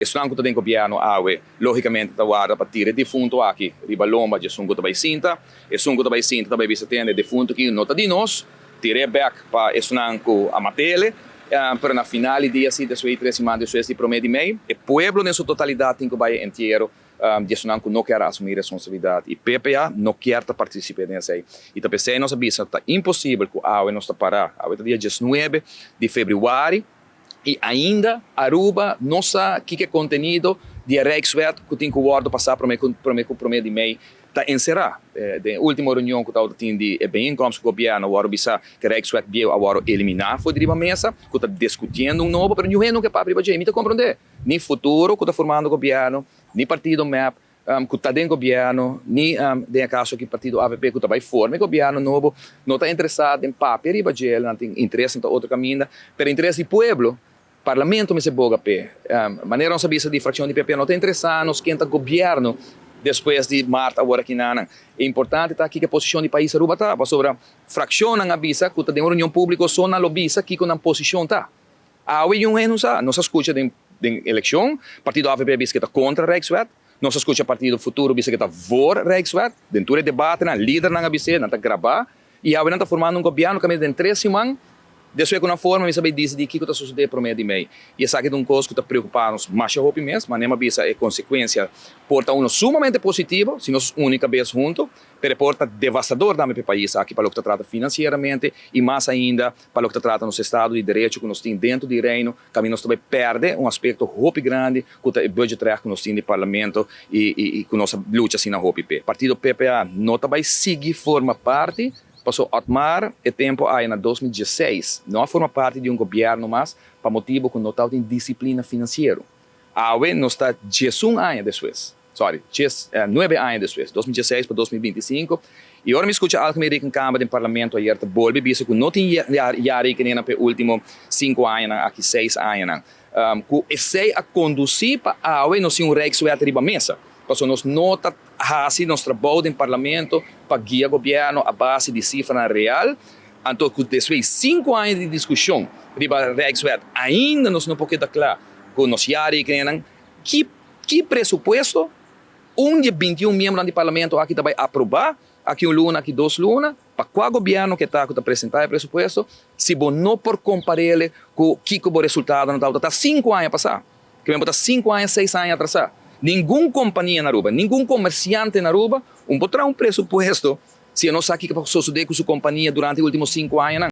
Estanco tem governo awe, logicamente da guarda partire defunto aqui, riba lomba de sungo também sinta, e sungo também sinta também bisa tende defunto que nota de nós, tire back para estanco a matele, para na finale dia si de sua 3 semanas de promete mei, e pueblo nessa totalidade tem que vai inteiro, de estanco não quer assumir responsabilidade e PPA não quer participar nessa aí. E também se nós bisa tá impossível que awe não está parar, awe dia 19 de fevereiro. E ainda Aruba não sabe que é conteúdo de Rijkswet que tem que o guardo passar para o de mei está encerrado. Da última reunião que eu tinha de bem com o governo, o Aruba sabe que Rijkswet veio agora eliminar foi de mesa, que está discutindo novo, mas não é para abrir para me compreender. Nem futuro que está formando o governo, nem partido MAP, que está dentro do governo, nem tem caso que o partido AVP que está vai formar o governo novo, não está interessado em papel, não tem interesse em outro caminho, mas interesse do povo. Parlamento me se boga pe, maneira não sabia de fração de PP não tem interessado nos quem governo depois de Marta agora aqui na é importante tá aqui que a posição do país Aruba tá sobre fração na avisa que tem uma reunião pública só na lobista que com a posição tá a união não sa não se escuta de eleição partido AVP diz que está contra Rijkswet não se escuta partido futuro diz que está for Rijkswet dentro do debate na líder na ABC não está gravar e a não está formando um governo que tem 3 semanas. Dessa é uma forma, me sabe dizer que está sucedendo para mim de meio. E essa aqui é uma coisa que está preocupando mais a roupa mesmo, mas nem bisa é consequência porta sumamente positivo, se nós única vez junto, mas porta devastador para o país aqui para o que trata financeiramente e mais ainda para o que trata nos Estado de Direito que nós temos dentro do reino, que nós também perde aspecto roupa grande com o budget que nós temos no parlamento e com nossa luta assim na roupa. Partido PPA não vai seguir forma parte. Passou Otmar e tempo aí na 2016. Não forma parte de um governo mais, para motivo que não tem disciplina financeira. A UE não está 11 anos depois. 9 anos depois, 2016 para 2025. E agora me escuta algo que me diz em Câmara do Parlamento ayer, te volve visto que não tem jari que nem nos últimos 5 anos, aqui 6 anos. Que esse a conduzir para a UE não ser um Rijkswet riba mesa. Porque nós não assim nosso trabalho no parlamento para guiar o governo a base de cifra real. Então, depois de 5 anos de discussão, riba Rijkswet, ainda nós não podemos claro que nós já que presupuesto, onde 21 membros do parlamento aqui vai aprovar, aqui luna, aqui 2 lunas, para qual governo que está apresentando o presupuesto, se você não por comparar com o que o resultado não está 5 anos a passar, que vamos estar 5 anos, 6 anos atrasar. Nenhuma companhia na Aruba, nenhum comerciante na Aruba, botar um presupuesto se não sabe o que sucedeu com sua companhia durante os últimos 5 anos.